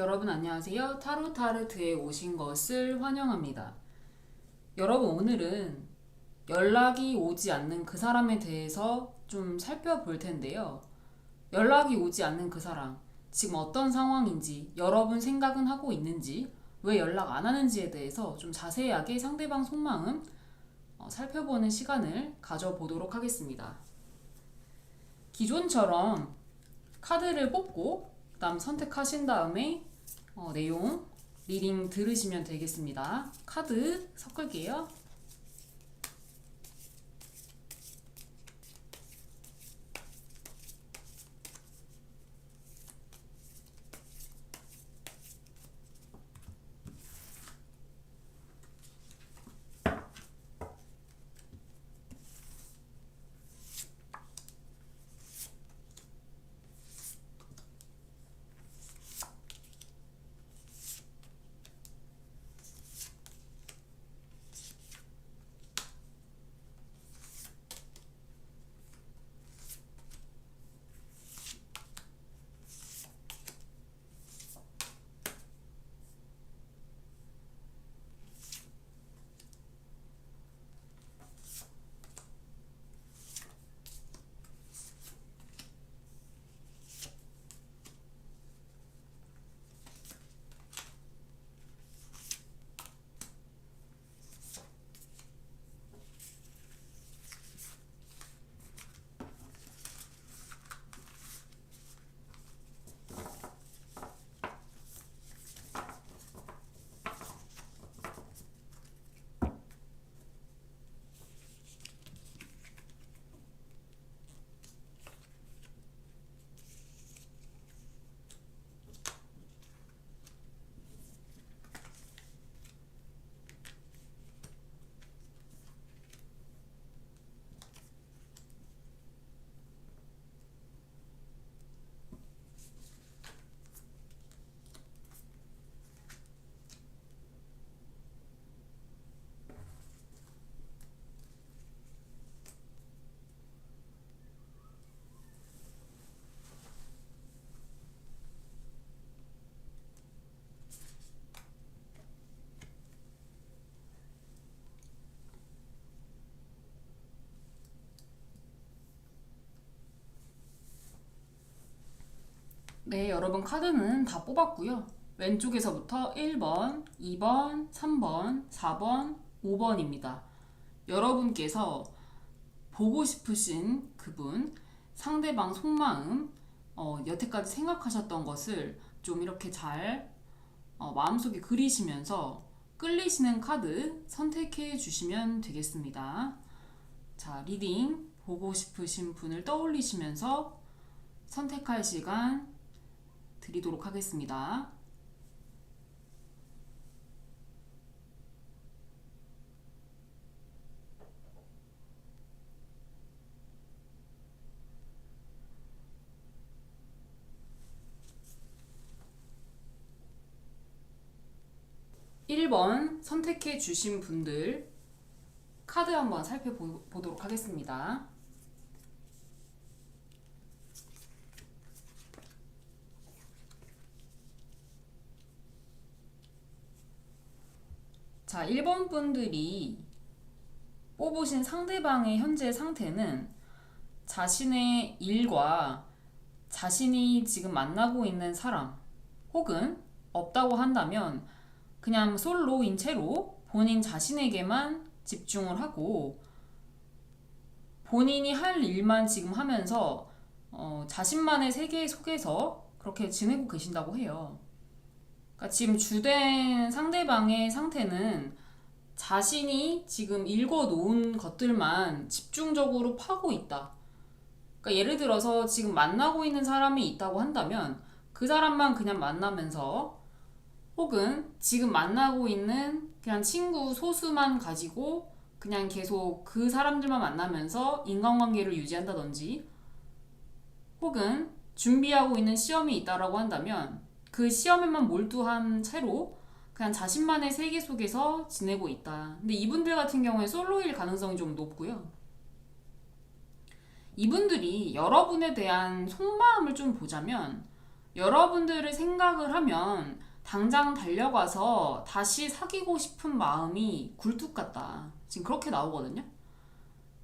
여러분 안녕하세요. 타로타르트에 오신 것을 환영합니다. 여러분 오늘은 연락이 오지 않는 그 사람에 대해서 좀 살펴볼 텐데요. 연락이 오지 않는 그 사람, 지금 어떤 상황인지, 여러분 생각은 하고 있는지, 왜 연락 안 하는지에 대해서 좀 자세하게 상대방 속마음 살펴보는 시간을 가져보도록 하겠습니다. 기존처럼 카드를 뽑고 그다음 선택하신 다음에 내용 리딩 들으시면 되겠습니다. 카드 섞을게요. 네, 여러분 카드는 다 뽑았고요. 왼쪽에서부터 1번, 2번, 3번, 4번, 5번입니다. 여러분께서 보고 싶으신 그분, 상대방 속마음, 여태까지 생각하셨던 것을 좀 이렇게 잘 마음속에 그리시면서 끌리시는 카드 선택해 주시면 되겠습니다. 자, 리딩 보고 싶으신 분을 떠올리시면서 선택할 시간 드리도록 하겠습니다. 1번 선택해 주신 분들 카드 한번 살펴보도록 하겠습니다. 자, 1번 분들이 뽑으신 상대방의 현재 상태는 자신의 일과 자신이 지금 만나고 있는 사람 혹은 없다고 한다면 그냥 솔로인 채로 본인 자신에게만 집중을 하고 본인이 할 일만 지금 하면서 자신만의 세계 속에서 그렇게 지내고 계신다고 해요. 그러니까 지금 주된 상대방의 상태는 자신이 지금 읽어놓은 것들만 집중적으로 파고 있다. 그러니까 예를 들어서 지금 만나고 있는 사람이 있다고 한다면 그 사람만 그냥 만나면서 혹은 지금 만나고 있는 그냥 친구 소수만 가지고 그냥 계속 그 사람들만 만나면서 인간관계를 유지한다든지 혹은 준비하고 있는 시험이 있다라고 한다면 그 시험에만 몰두한 채로 그냥 자신만의 세계 속에서 지내고 있다. 근데 이분들 같은 경우에 솔로일 가능성이 좀 높고요. 이분들이 여러분에 대한 속마음을 좀 보자면 여러분들을 생각을 하면 당장 달려가서 다시 사귀고 싶은 마음이 굴뚝 같다. 지금 그렇게 나오거든요.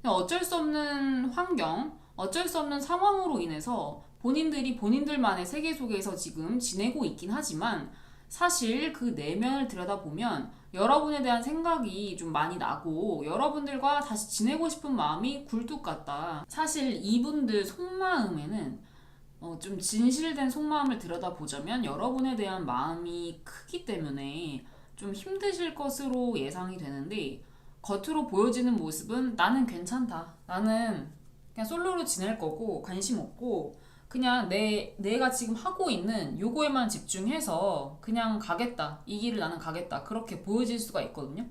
어쩔 수 없는 환경, 어쩔 수 없는 상황으로 인해서 본인들이 본인들만의 세계 속에서 지금 지내고 있긴 하지만 사실 그 내면을 들여다보면 여러분에 대한 생각이 좀 많이 나고 여러분들과 다시 지내고 싶은 마음이 굴뚝 같다. 사실 이분들 속마음에는 좀 진실된 속마음을 들여다보자면 여러분에 대한 마음이 크기 때문에 좀 힘드실 것으로 예상이 되는데 겉으로 보여지는 모습은 나는 괜찮다. 나는 그냥 솔로로 지낼 거고 관심 없고 그냥 내가 지금 하고 있는 요거에만 집중해서 그냥 가겠다. 이 길을 나는 가겠다. 그렇게 보여질 수가 있거든요.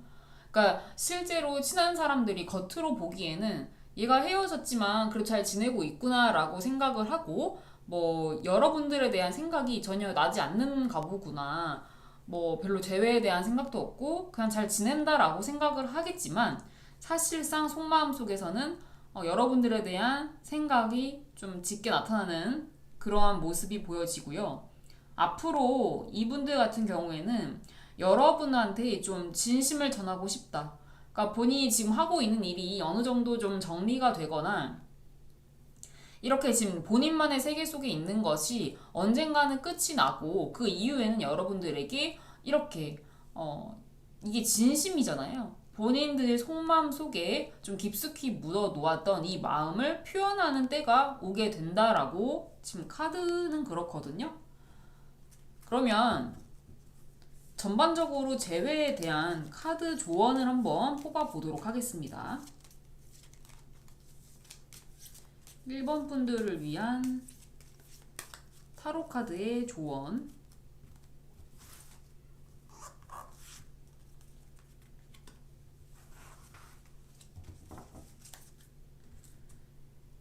그러니까 실제로 친한 사람들이 겉으로 보기에는 얘가 헤어졌지만 그래도 잘 지내고 있구나라고 생각을 하고 뭐 여러분들에 대한 생각이 전혀 나지 않는가 보구나. 뭐 별로 재회에 대한 생각도 없고 그냥 잘 지낸다라고 생각을 하겠지만 사실상 속마음 속에서는 여러분들에 대한 생각이 좀 짙게 나타나는 그러한 모습이 보여지고요. 앞으로 이분들 같은 경우에는 여러분한테 좀 진심을 전하고 싶다. 그러니까 본인이 지금 하고 있는 일이 어느 정도 좀 정리가 되거나 이렇게 지금 본인만의 세계 속에 있는 것이 언젠가는 끝이 나고 그 이후에는 여러분들에게 이렇게 이게 진심이잖아요. 본인들의 속마음 속에 좀 깊숙이 묻어 놓았던 이 마음을 표현하는 때가 오게 된다라고 지금 카드는 그렇거든요. 그러면 전반적으로 재회에 대한 카드 조언을 한번 뽑아 보도록 하겠습니다. 1번 분들을 위한 타로 카드의 조언.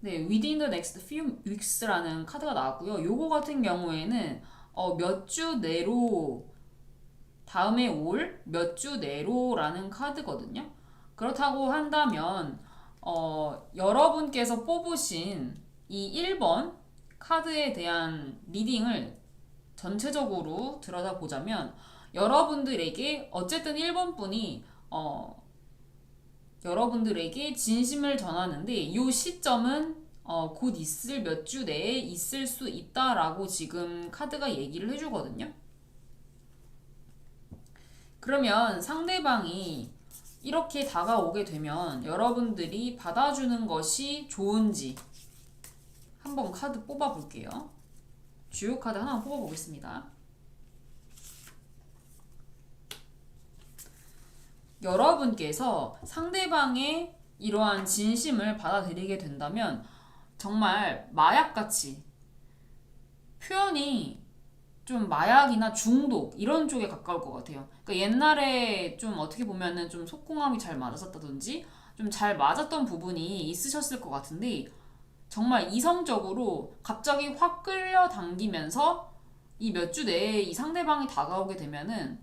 네, Within the next few weeks라는 카드가 나왔고요. 요거 같은 경우에는 몇 주 내로 다음에 올 몇 주 내로라는 카드거든요. 그렇다고 한다면 여러분께서 뽑으신 이 1번 카드에 대한 리딩을 전체적으로 들여다보자면 여러분들에게 어쨌든 1번 분이 여러분들에게 진심을 전하는데 이 시점은 곧 있을 몇 주 내에 있을 수 있다라고 지금 카드가 얘기를 해주거든요. 그러면 상대방이 이렇게 다가오게 되면 여러분들이 받아주는 것이 좋은지 한번 카드 뽑아볼게요. 주요 카드 하나 뽑아보겠습니다. 여러분께서 상대방의 이러한 진심을 받아들이게 된다면 정말 마약같이 표현이 좀 마약이나 중독 이런 쪽에 가까울 것 같아요. 그러니까 옛날에 좀 어떻게 보면은 좀 속궁합이 잘 맞았었다든지 좀 잘 맞았던 부분이 있으셨을 것 같은데 정말 이성적으로 갑자기 확 끌려당기면서 이 몇 주 내에 이 상대방이 다가오게 되면은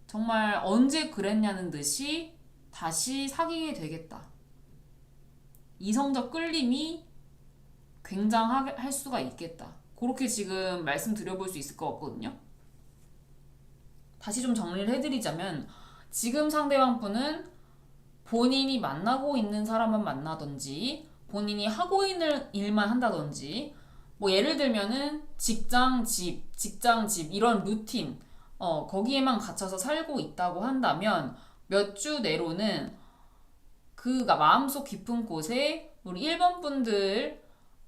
정말 언제 그랬냐는 듯이 다시 사귀게 되겠다. 이성적 끌림이 굉장할 수가 있겠다. 그렇게 지금 말씀드려볼 수 있을 것 같거든요. 다시 좀 정리를 해드리자면 지금 상대방 분은 본인이 만나고 있는 사람만 만나든지 본인이 하고 있는 일만 한다든지 뭐 예를 들면은 직장, 집 이런 루틴 거기에만 갇혀서 살고 있다고 한다면 몇 주 내로는 그가 마음속 깊은 곳에 우리 1번 분들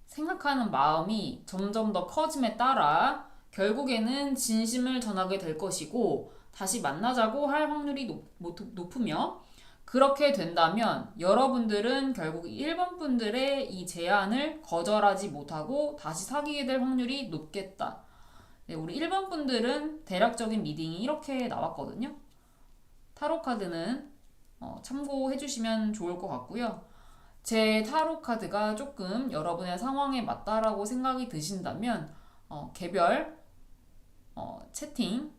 생각하는 마음이 점점 더 커짐에 따라 결국에는 진심을 전하게 될 것이고 다시 만나자고 할 확률이 높으며 그렇게 된다면 여러분들은 결국 1번 분들의 이 제안을 거절하지 못하고 다시 사귀게 될 확률이 높겠다. 네, 우리 1번 분들은 대략적인 리딩이 이렇게 나왔거든요. 타로 카드는 참고해 주시면 좋을 것 같고요. 제 타로 카드가 조금 여러분의 상황에 맞다라고 생각이 드신다면 개별 채팅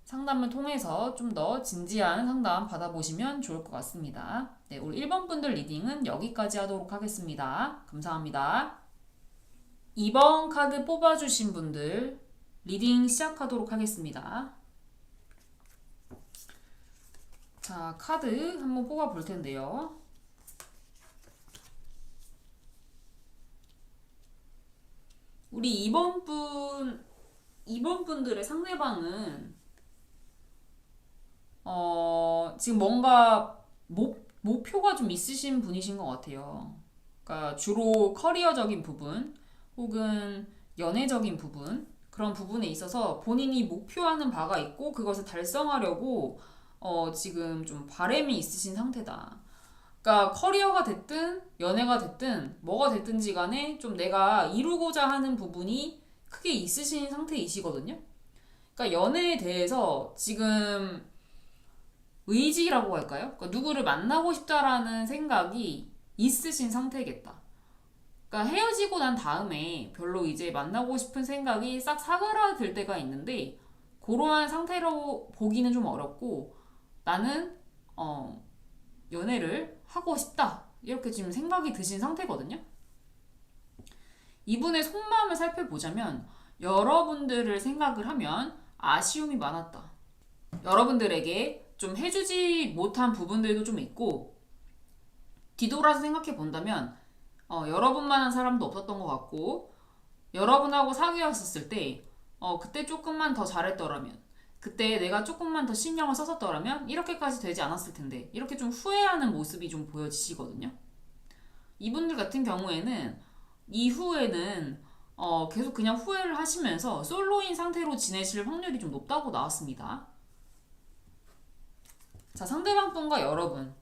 상담을 통해서 좀 더 진지한 상담 받아보시면 좋을 것 같습니다. 네, 우리 1번 분들 리딩은 여기까지 하도록 하겠습니다. 감사합니다. 2번 카드 뽑아주신 분들 리딩 시작하도록 하겠습니다. 자, 카드 한번 뽑아 볼 텐데요. 우리 2번 분들의 상대방은 지금 뭔가 목표가 좀 있으신 분이신 것 같아요. 그러니까 주로 커리어적인 부분 혹은 연애적인 부분 그런 부분에 있어서 본인이 목표하는 바가 있고 그것을 달성하려고 지금 좀 바람이 있으신 상태다. 그러니까 커리어가 됐든 연애가 됐든 뭐가 됐든지 간에 좀 내가 이루고자 하는 부분이 크게 있으신 상태이시거든요. 그러니까 연애에 대해서 지금 의지라고 할까요? 그러니까 누구를 만나고 싶다라는 생각이 있으신 상태겠다. 그러니까 헤어지고 난 다음에 별로 이제 만나고 싶은 생각이 싹 사그라들 때가 있는데 그러한 상태로 보기는 좀 어렵고 나는 연애를 하고 싶다 이렇게 지금 생각이 드신 상태거든요. 이분의 속마음을 살펴보자면 여러분들을 생각을 하면 아쉬움이 많았다. 여러분들에게 좀 해주지 못한 부분들도 좀 있고 뒤돌아서 생각해 본다면 여러분만한 사람도 없었던 것 같고 여러분하고 사귀었을 때 그때 조금만 더 잘했더라면 그때 내가 조금만 더 신경을 썼었더라면 이렇게까지 되지 않았을 텐데 이렇게 좀 후회하는 모습이 좀 보여지시거든요. 이분들 같은 경우에는 이후에는 계속 그냥 후회를 하시면서 솔로인 상태로 지내실 확률이 좀 높다고 나왔습니다. 자, 상대방 분과 여러분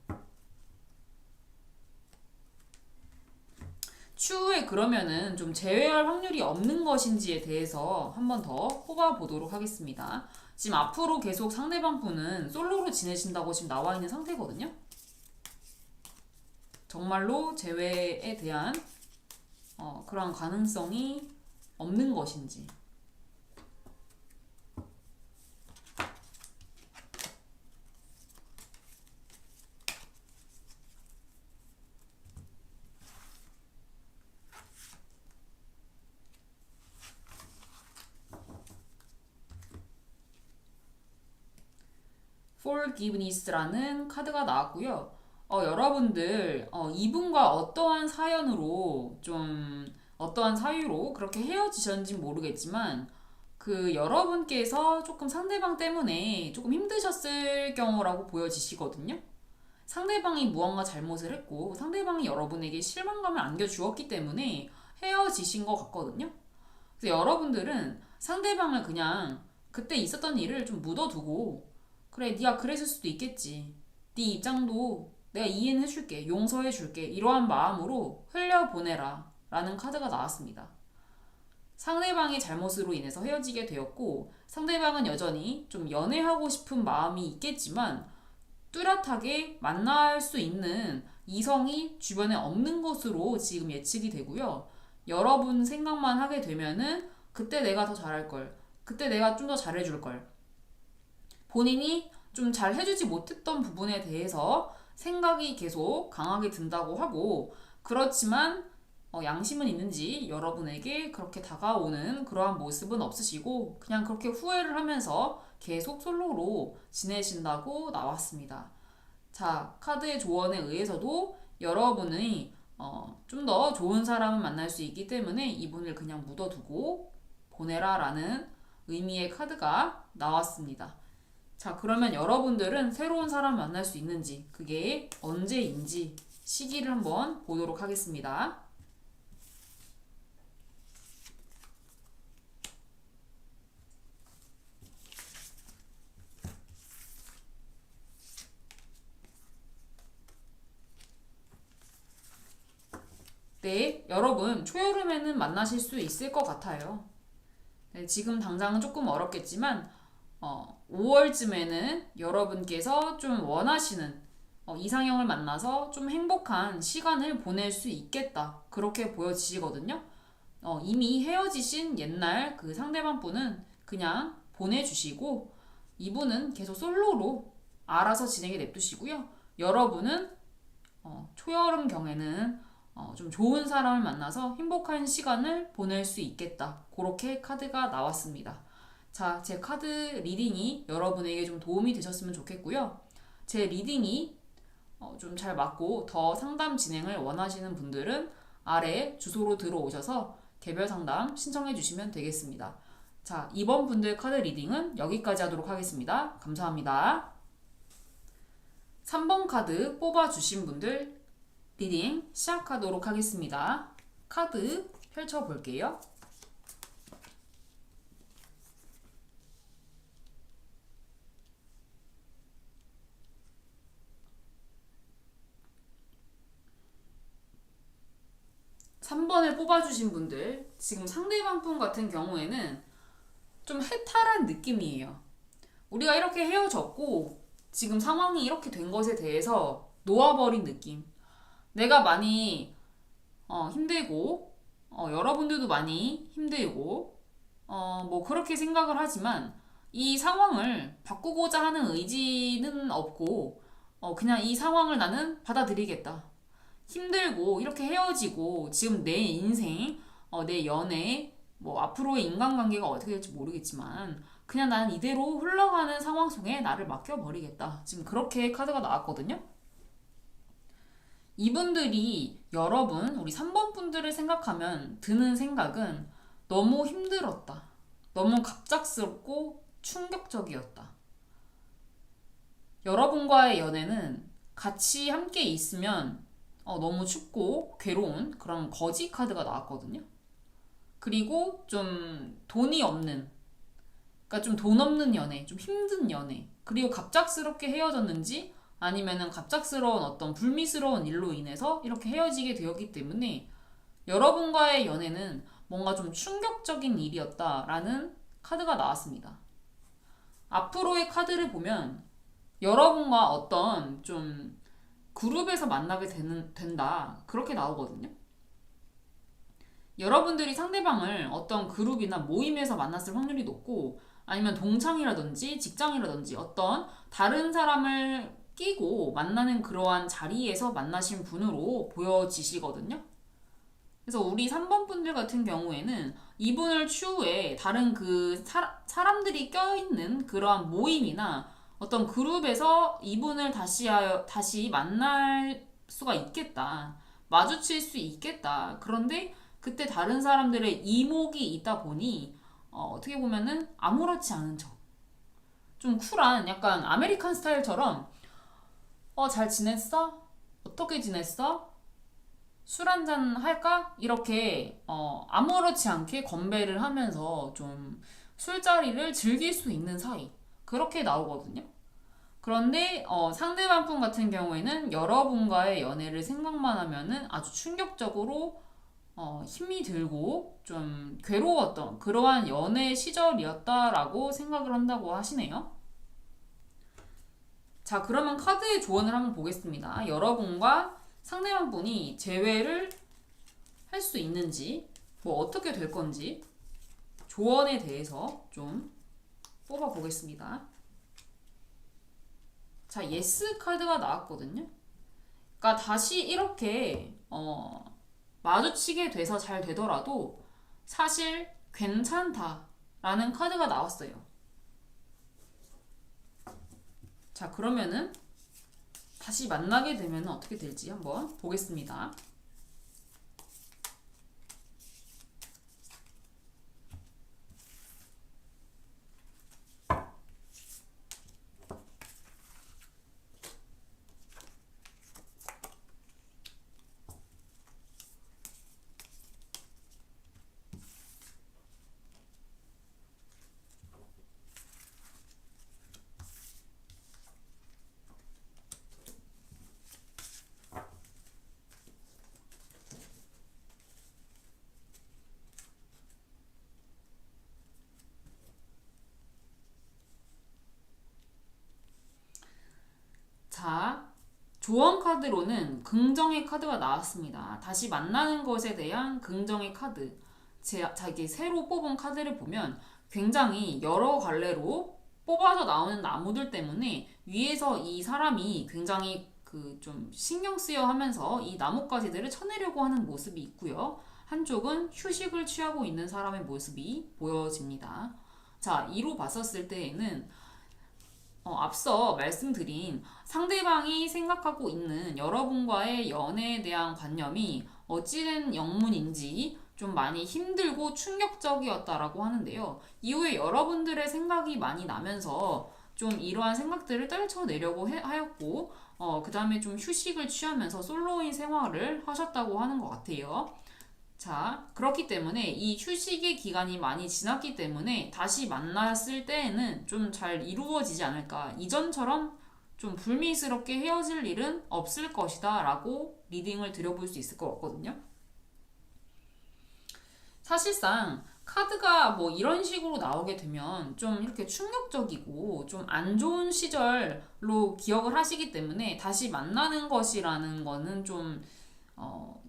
추후에 그러면은 좀 재회할 확률이 없는 것인지에 대해서 한번 더 뽑아보도록 하겠습니다. 지금 앞으로 계속 상대방 분은 솔로로 지내신다고 지금 나와 있는 상태거든요. 정말로 재회에 대한 그런 가능성이 없는 것인지. Forgiveness라는 카드가 나왔고요. 여러분들 이분과 어떠한 사연으로 좀 어떠한 사유로 그렇게 헤어지셨는지 모르겠지만 그 여러분께서 조금 상대방 때문에 조금 힘드셨을 경우라고 보여지시거든요. 상대방이 무언가 잘못을 했고 상대방이 여러분에게 실망감을 안겨주었기 때문에 헤어지신 것 같거든요. 그래서 여러분들은 상대방을 그냥 그때 있었던 일을 좀 묻어두고 그래 네가 그랬을 수도 있겠지. 네 입장도 내가 이해는 해줄게. 용서해줄게. 이러한 마음으로 흘려보내라 라는 카드가 나왔습니다. 상대방의 잘못으로 인해서 헤어지게 되었고 상대방은 여전히 좀 연애하고 싶은 마음이 있겠지만 뚜렷하게 만날 수 있는 이성이 주변에 없는 것으로 지금 예측이 되고요. 여러분 생각만 하게 되면은 그때 내가 더 잘할 걸. 그때 내가 좀 더 잘해줄 걸. 본인이 좀 잘 해주지 못했던 부분에 대해서 생각이 계속 강하게 든다고 하고 그렇지만 양심은 있는지 여러분에게 그렇게 다가오는 그러한 모습은 없으시고 그냥 그렇게 후회를 하면서 계속 솔로로 지내신다고 나왔습니다. 자, 카드의 조언에 의해서도 여러분이 좀 더 좋은 사람을 만날 수 있기 때문에 이분을 그냥 묻어두고 보내라 라는 의미의 카드가 나왔습니다. 자, 그러면 여러분들은 새로운 사람 만날 수 있는지 그게 언제인지 시기를 한번 보도록 하겠습니다. 네, 여러분 초여름에는 만나실 수 있을 것 같아요. 네, 지금 당장은 조금 어렵겠지만 5월쯤에는 여러분께서 좀 원하시는 이상형을 만나서 좀 행복한 시간을 보낼 수 있겠다. 그렇게 보여지시거든요. 이미 헤어지신 옛날 그 상대방 분은 그냥 보내주시고 이분은 계속 솔로로 알아서 진행해 냅두시고요. 여러분은 초여름 경에는 좀 좋은 사람을 만나서 행복한 시간을 보낼 수 있겠다. 그렇게 카드가 나왔습니다. 자, 제 카드 리딩이 여러분에게 좀 도움이 되셨으면 좋겠고요. 제 리딩이 좀 잘 맞고 더 상담 진행을 원하시는 분들은 아래 주소로 들어오셔서 개별 상담 신청해 주시면 되겠습니다. 자, 이번 분들 카드 리딩은 여기까지 하도록 하겠습니다. 감사합니다. 3번 카드 뽑아주신 분들 리딩 시작하도록 하겠습니다. 카드 펼쳐볼게요. 삼 3번을 뽑아주신 분들, 지금 상대방 분 같은 경우에는 좀 해탈한 느낌이에요. 우리가 이렇게 헤어졌고 지금 상황이 이렇게 된 것에 대해서 놓아버린 느낌. 내가 많이 힘들고 여러분들도 많이 힘들고 뭐 그렇게 생각을 하지만 이 상황을 바꾸고자 하는 의지는 없고 그냥 이 상황을 나는 받아들이겠다. 힘들고 이렇게 헤어지고 지금 내 인생, 내 연애, 뭐 앞으로의 인간관계가 어떻게 될지 모르겠지만 그냥 나는 이대로 흘러가는 상황 속에 나를 맡겨버리겠다. 지금 그렇게 카드가 나왔거든요. 이분들이 여러분, 우리 3번 분들을 생각하면 드는 생각은 너무 힘들었다. 너무 갑작스럽고 충격적이었다. 여러분과의 연애는 같이 함께 있으면 너무 춥고 괴로운 그런 거지 카드가 나왔거든요. 그리고 좀 돈이 없는, 그러니까 좀 돈 없는 연애, 좀 힘든 연애, 그리고 갑작스럽게 헤어졌는지 아니면은 갑작스러운 어떤 불미스러운 일로 인해서 이렇게 헤어지게 되었기 때문에 여러분과의 연애는 뭔가 좀 충격적인 일이었다라는 카드가 나왔습니다. 앞으로의 카드를 보면 여러분과 어떤 좀 그룹에서 만나게 된다. 그렇게 나오거든요. 여러분들이 상대방을 어떤 그룹이나 모임에서 만났을 확률이 높고 아니면 동창이라든지 직장이라든지 어떤 다른 사람을 끼고 만나는 그러한 자리에서 만나신 분으로 보여지시거든요. 그래서 우리 3번 분들 같은 경우에는 이분을 추후에 다른 그 사람들이 껴있는 그러한 모임이나 어떤 그룹에서 이분을 다시 만날 수가 있겠다. 마주칠 수 있겠다. 그런데 그때 다른 사람들의 이목이 있다 보니 어떻게 보면은 아무렇지 않은 척. 좀 쿨한 약간 아메리칸 스타일처럼 잘 지냈어? 어떻게 지냈어? 술 한잔 할까? 이렇게 아무렇지 않게 건배를 하면서 좀 술자리를 즐길 수 있는 사이. 그렇게 나오거든요. 그런데 상대방 분 같은 경우에는 여러분과의 연애를 생각만 하면은 아주 충격적으로 힘이 들고 좀 괴로웠던 그러한 연애 시절이었다라고 생각을 한다고 하시네요. 자, 그러면 카드의 조언을 한번 보겠습니다. 여러분과 상대방 분이 재회를 할 수 있는지, 뭐 어떻게 될 건지 조언에 대해서 좀 뽑아 보겠습니다. 자, 예스 카드가 나왔거든요. 그러니까 다시 이렇게 마주치게 돼서 잘 되더라도 사실 괜찮다라는 카드가 나왔어요. 자, 그러면은 다시 만나게 되면 어떻게 될지 한번 보겠습니다. 자, 조언 카드로는 긍정의 카드가 나왔습니다. 다시 만나는 것에 대한 긍정의 카드. 자기 새로 뽑은 카드를 보면 굉장히 여러 갈래로 뽑아서 나오는 나무들 때문에 위에서 이 사람이 굉장히 그 좀 신경 쓰여 하면서 이 나뭇가지들을 쳐내려고 하는 모습이 있고요. 한쪽은 휴식을 취하고 있는 사람의 모습이 보여집니다. 자, 이로 봤었을 때에는 앞서 말씀드린 상대방이 생각하고 있는 여러분과의 연애에 대한 관념이 어찌된 영문인지 좀 많이 힘들고 충격적이었다라고 하는데요. 이후에 여러분들의 생각이 많이 나면서 좀 이러한 생각들을 떨쳐내려고 하였고, 그 다음에 좀 휴식을 취하면서 솔로인 생활을 하셨다고 하는 것 같아요. 자, 그렇기 때문에 이 휴식의 기간이 많이 지났기 때문에 다시 만났을 때에는 좀 잘 이루어지지 않을까. 이전처럼 좀 불미스럽게 헤어질 일은 없을 것이다 라고 리딩을 드려볼 수 있을 것 같거든요. 사실상 카드가 뭐 이런 식으로 나오게 되면 좀 이렇게 충격적이고 좀 안 좋은 시절로 기억을 하시기 때문에 다시 만나는 것이라는 거는 좀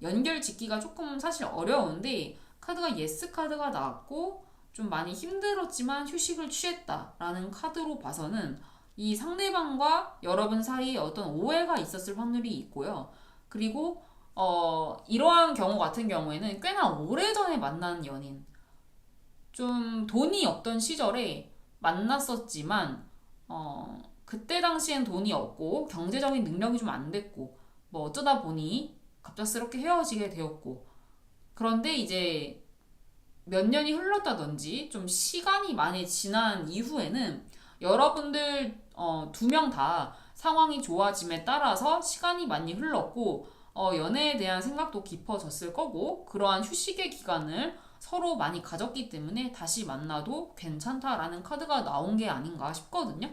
연결 짓기가 조금 사실 어려운데, 카드가 예스 카드가 나왔고 좀 많이 힘들었지만 휴식을 취했다라는 카드로 봐서는 이 상대방과 여러분 사이에 어떤 오해가 있었을 확률이 있고요. 그리고 이러한 경우 같은 경우에는 꽤나 오래전에 만난 연인, 좀 돈이 없던 시절에 만났었지만 그때 당시엔 돈이 없고 경제적인 능력이 좀 안 됐고 뭐 어쩌다 보니 갑작스럽게 헤어지게 되었고, 그런데 이제 몇 년이 흘렀다든지 좀 시간이 많이 지난 이후에는 여러분들 두 명 다 상황이 좋아짐에 따라서 시간이 많이 흘렀고 연애에 대한 생각도 깊어졌을 거고, 그러한 휴식의 기간을 서로 많이 가졌기 때문에 다시 만나도 괜찮다라는 카드가 나온 게 아닌가 싶거든요.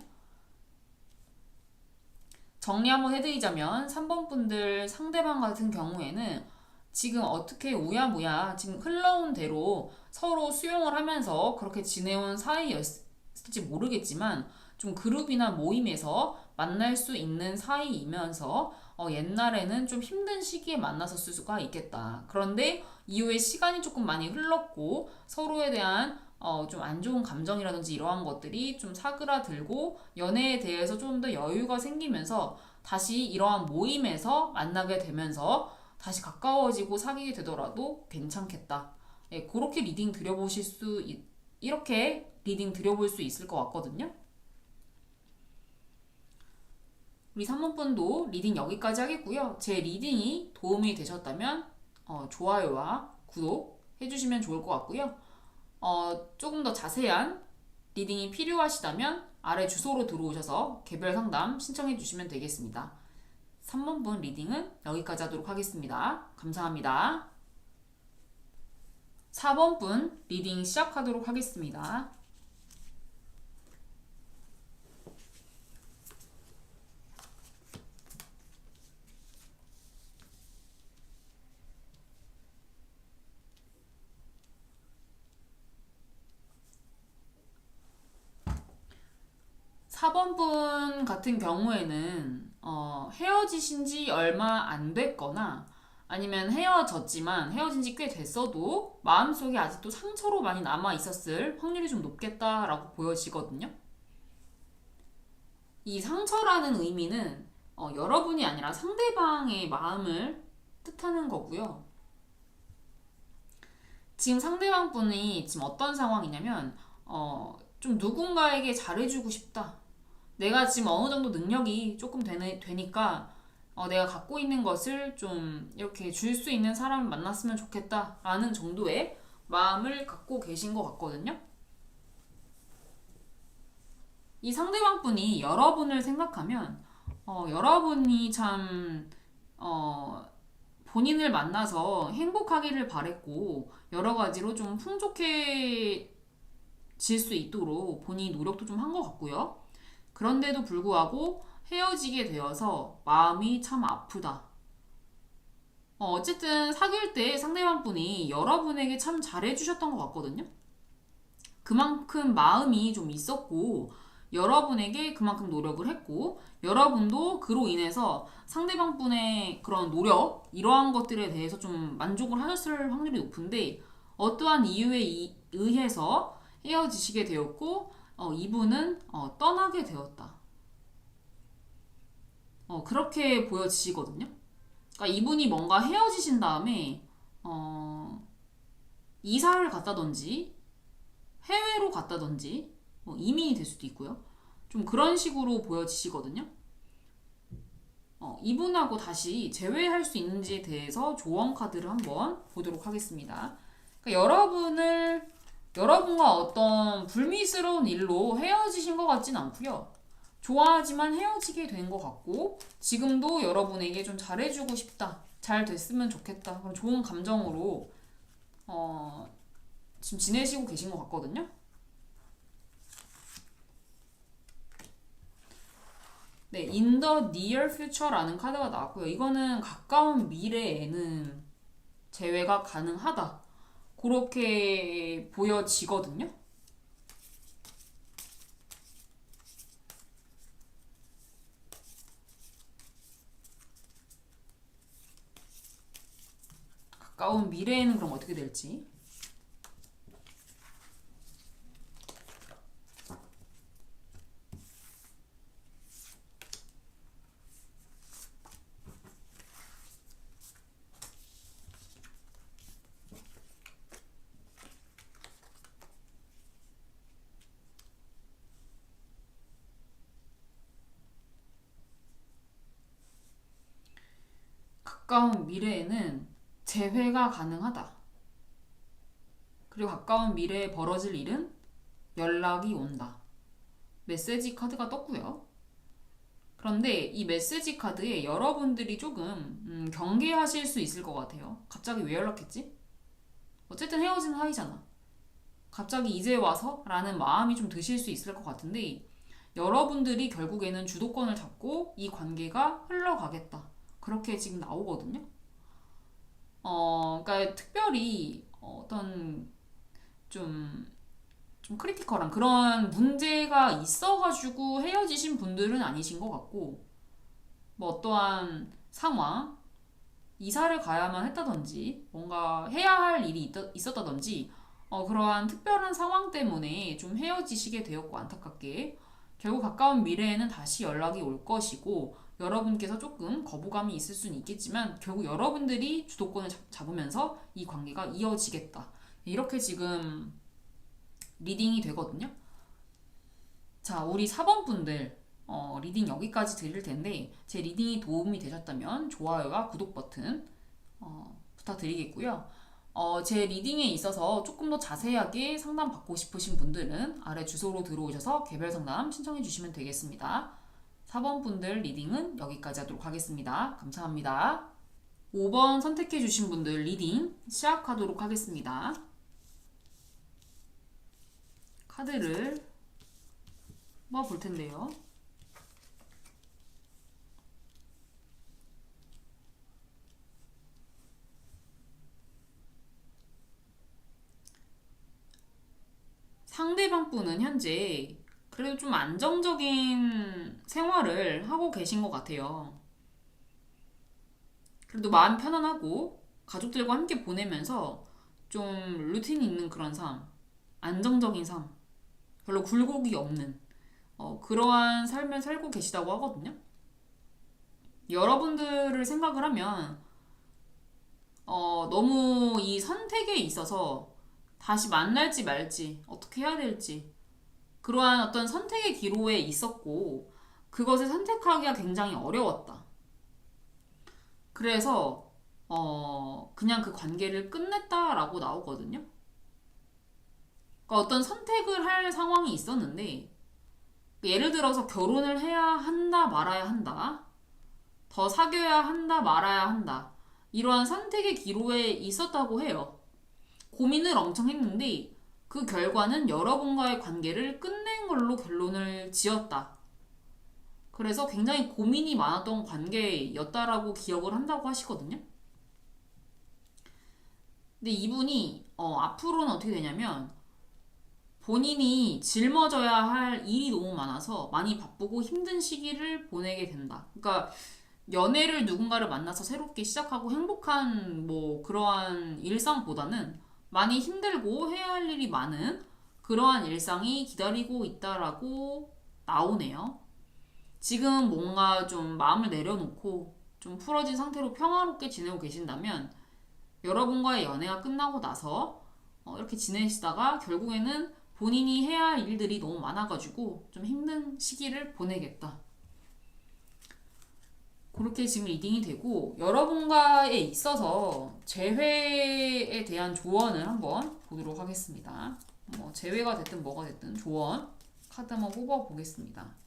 정리 한번 해드리자면 3번 분들 상대방 같은 경우에는 지금 어떻게 우야무야 지금 흘러온 대로 서로 수용을 하면서 그렇게 지내온 사이였을지 모르겠지만 좀 그룹이나 모임에서 만날 수 있는 사이이면서 옛날에는 좀 힘든 시기에 만났었을 수가 있겠다. 그런데 이후에 시간이 조금 많이 흘렀고 서로에 대한 좀 안 좋은 감정이라든지 이러한 것들이 좀 사그라들고 연애에 대해서 좀 더 여유가 생기면서 다시 이러한 모임에서 만나게 되면서 다시 가까워지고 사귀게 되더라도 괜찮겠다. 예, 그렇게 리딩 드려보실 이렇게 리딩 드려볼 수 있을 것 같거든요. 우리 3번분도 리딩 여기까지 하겠고요. 제 리딩이 도움이 되셨다면 좋아요와 구독 해주시면 좋을 것 같고요. 조금 더 자세한 리딩이 필요하시다면 아래 주소로 들어오셔서 개별 상담 신청해 주시면 되겠습니다. 3번분 리딩은 여기까지 하도록 하겠습니다. 감사합니다. 4번분 리딩 시작하도록 하겠습니다. 4번분 같은 경우에는 헤어지신 지 얼마 안 됐거나 아니면 헤어졌지만 헤어진 지 꽤 됐어도 마음속에 아직도 상처로 많이 남아 있었을 확률이 좀 높겠다라고 보여지거든요. 이 상처라는 의미는 여러분이 아니라 상대방의 마음을 뜻하는 거고요. 지금 상대방 분이 지금 어떤 상황이냐면 좀 누군가에게 잘해주고 싶다. 내가 지금 어느 정도 능력이 조금 되니까 내가 갖고 있는 것을 좀 이렇게 줄 수 있는 사람을 만났으면 좋겠다라는 정도의 마음을 갖고 계신 것 같거든요. 이 상대방 분이 여러분을 생각하면 여러분이 참 본인을 만나서 행복하기를 바랬고 여러 가지로 좀 풍족해질 수 있도록 본인이 노력도 좀 한 것 같고요. 그런데도 불구하고 헤어지게 되어서 마음이 참 아프다. 어쨌든 사귈 때 상대방 분이 여러분에게 참 잘해주셨던 것 같거든요. 그만큼 마음이 좀 있었고 여러분에게 그만큼 노력을 했고 여러분도 그로 인해서 상대방 분의 그런 노력 이러한 것들에 대해서 좀 만족을 하셨을 확률이 높은데 어떠한 이유에 의해서 헤어지시게 되었고 이분은 떠나게 되었다. 그렇게 보여지시거든요. 그러니까 이분이 뭔가 헤어지신 다음에 이사를 갔다든지 해외로 갔다든지 이민이 될 수도 있고요. 좀 그런 식으로 보여지시거든요. 이분하고 다시 재회할 수 있는지에 대해서 조언 카드를 한번 보도록 하겠습니다. 그러니까 여러분과 어떤 불미스러운 일로 헤어지신 것 같진 않고요. 좋아하지만 헤어지게 된 것 같고 지금도 여러분에게 좀 잘해주고 싶다. 잘 됐으면 좋겠다. 그런 좋은 감정으로 지금 지내시고 계신 것 같거든요. 네, In the near future라는 카드가 나왔고요. 이거는 가까운 미래에는 재회가 가능하다. 그렇게 보여지거든요. 가까운 미래에는 그럼 어떻게 될지. 가까운 미래에는 재회가 가능하다. 그리고 가까운 미래에 벌어질 일은 연락이 온다. 메시지 카드가 떴고요. 그런데 이 메시지 카드에 여러분들이 조금 경계하실 수 있을 것 같아요. 갑자기 왜 연락했지? 어쨌든 헤어진 사이잖아. 갑자기 이제 와서? 라는 마음이 좀 드실 수 있을 것 같은데 여러분들이 결국에는 주도권을 잡고 이 관계가 흘러가겠다. 그렇게 지금 나오거든요. 그러니까 특별히 어떤 좀 크리티컬한 그런 문제가 있어가지고 헤어지신 분들은 아니신 것 같고 뭐 어떠한 상황, 이사를 가야만 했다든지 뭔가 해야 할 일이 있었다든지 그러한 특별한 상황 때문에 좀 헤어지시게 되었고 안타깝게 결국 가까운 미래에는 다시 연락이 올 것이고 여러분께서 조금 거부감이 있을 수는 있겠지만 결국 여러분들이 주도권을 잡으면서 이 관계가 이어지겠다. 이렇게 지금 리딩이 되거든요. 자, 우리 4번 분들 리딩 여기까지 드릴 텐데 제 리딩이 도움이 되셨다면 좋아요와 구독 버튼 부탁드리겠고요. 제 리딩에 있어서 조금 더 자세하게 상담 받고 싶으신 분들은 아래 주소로 들어오셔서 개별 상담 신청해 주시면 되겠습니다. 4번 분들 리딩은 여기까지 하도록 하겠습니다. 감사합니다. 5번 선택해 주신 분들 리딩 시작하도록 하겠습니다. 카드를 볼 텐데요. 상대방 분은 현재 그래도 좀 안정적인 생활을 하고 계신 것 같아요. 그래도 마음 편안하고 가족들과 함께 보내면서 좀 루틴 있는 그런 삶, 안정적인 삶, 별로 굴곡이 없는 그러한 삶을 살고 계시다고 하거든요. 여러분들을 생각을 하면 너무 이 선택에 있어서 다시 만날지 말지 어떻게 해야 될지 그러한 어떤 선택의 기로에 있었고 그것을 선택하기가 굉장히 어려웠다. 그래서 그냥 그 관계를 끝냈다라고 나오거든요. 그러니까 어떤 선택을 할 상황이 있었는데 예를 들어서 결혼을 해야 한다 말아야 한다. 더 사귀어야 한다 말아야 한다. 이러한 선택의 기로에 있었다고 해요. 고민을 엄청 했는데 그 결과는 여러분과의 관계를 끝낸 걸로 결론을 지었다. 그래서 굉장히 고민이 많았던 관계였다라고 기억을 한다고 하시거든요. 근데 이분이 앞으로는 어떻게 되냐면 본인이 짊어져야 할 일이 너무 많아서 많이 바쁘고 힘든 시기를 보내게 된다. 그러니까 연애를 누군가를 만나서 새롭게 시작하고 행복한 뭐 그러한 일상보다는 많이 힘들고 해야 할 일이 많은 그러한 일상이 기다리고 있다라고 나오네요. 지금 뭔가 좀 마음을 내려놓고 좀 풀어진 상태로 평화롭게 지내고 계신다면 여러분과의 연애가 끝나고 나서 이렇게 지내시다가 결국에는 본인이 해야 할 일들이 너무 많아가지고 좀 힘든 시기를 보내겠다. 그렇게 지금 리딩이 되고 여러분과에 있어서 재회에 대한 조언을 한번 보도록 하겠습니다. 뭐 재회가 됐든 뭐가 됐든 조언 카드 한번 뽑아 보겠습니다.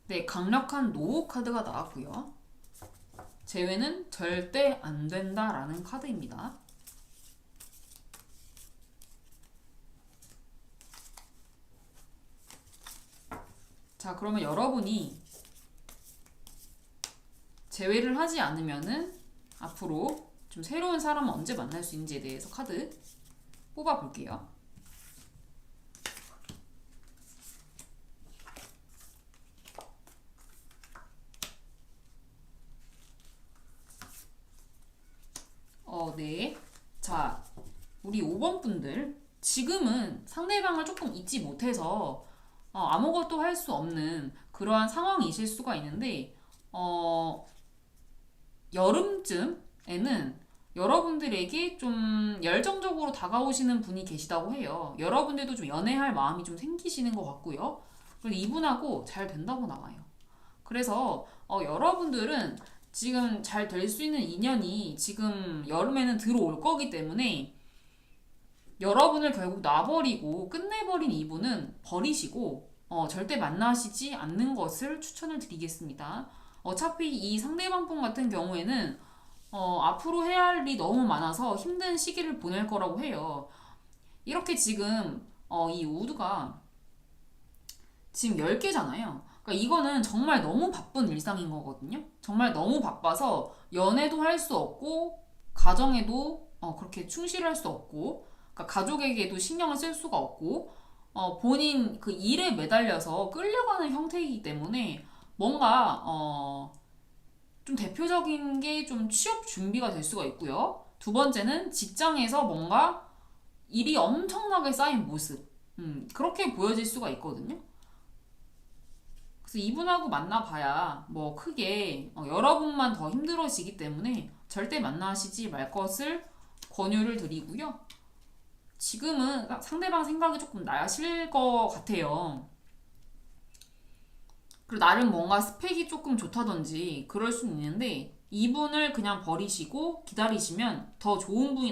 네, 강력한 노 카드가 나왔고요. 재회는 절대 안 된다라는 카드입니다. 자, 그러면 여러분이 재회를 하지 않으면은 앞으로 좀 새로운 사람을 언제 만날 수 있는지에 대해서 카드 뽑아 볼게요. 네. 자, 우리 5번 분들 지금은 상대방을 조금 잊지 못해서 아무것도 할 수 없는 그러한 상황이실 수가 있는데 여름쯤에는 여러분들에게 좀 열정적으로 다가오시는 분이 계시다고 해요. 여러분들도 좀 연애할 마음이 좀 생기시는 것 같고요. 그리고 이분하고 잘 된다고 나와요. 그래서 여러분들은 지금 잘 될 수 있는 인연이 지금 여름에는 들어올 거기 때문에 여러분을 결국 놔버리고 끝내버린 이분은 버리시고 절대 만나시지 않는 것을 추천을 드리겠습니다. 어차피 이 상대방 분 같은 경우에는 앞으로 해야 할 일이 너무 많아서 힘든 시기를 보낼 거라고 해요. 이렇게 지금 이 우드가 지금 10개잖아요. 그러니까 이거는 정말 너무 바쁜 일상인 거거든요. 정말 너무 바빠서 연애도 할 수 없고 가정에도 그렇게 충실할 수 없고 그러니까 가족에게도 신경을 쓸 수가 없고 본인 그 일에 매달려서 끌려가는 형태이기 때문에 뭔가 좀 대표적인 게 좀 취업 준비가 될 수가 있고요. 두 번째는 직장에서 뭔가 일이 엄청나게 쌓인 모습 그렇게 보여질 수가 있거든요. 그래서 이분하고 만나봐야 뭐 크게 여러분만 더 힘들어지기 때문에 절대 만나시지 말 것을 권유를 드리고요. 지금은 상대방 생각이 조금 나실 것 같아요. 그리고 나름 뭔가 스펙이 조금 좋다든지 그럴 수 있는데 이분을 그냥 버리시고 기다리시면 더 좋은 분이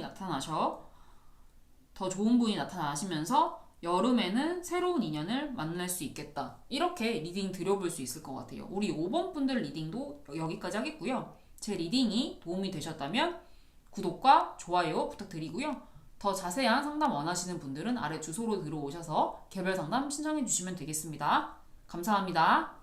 나타나시면서 여름에는 새로운 인연을 만날 수 있겠다. 이렇게 리딩 드려볼 수 있을 것 같아요. 우리 5번 분들 리딩도 여기까지 하겠고요. 제 리딩이 도움이 되셨다면 구독과 좋아요 부탁드리고요. 더 자세한 상담 원하시는 분들은 아래 주소로 들어오셔서 개별 상담 신청해 주시면 되겠습니다. 감사합니다.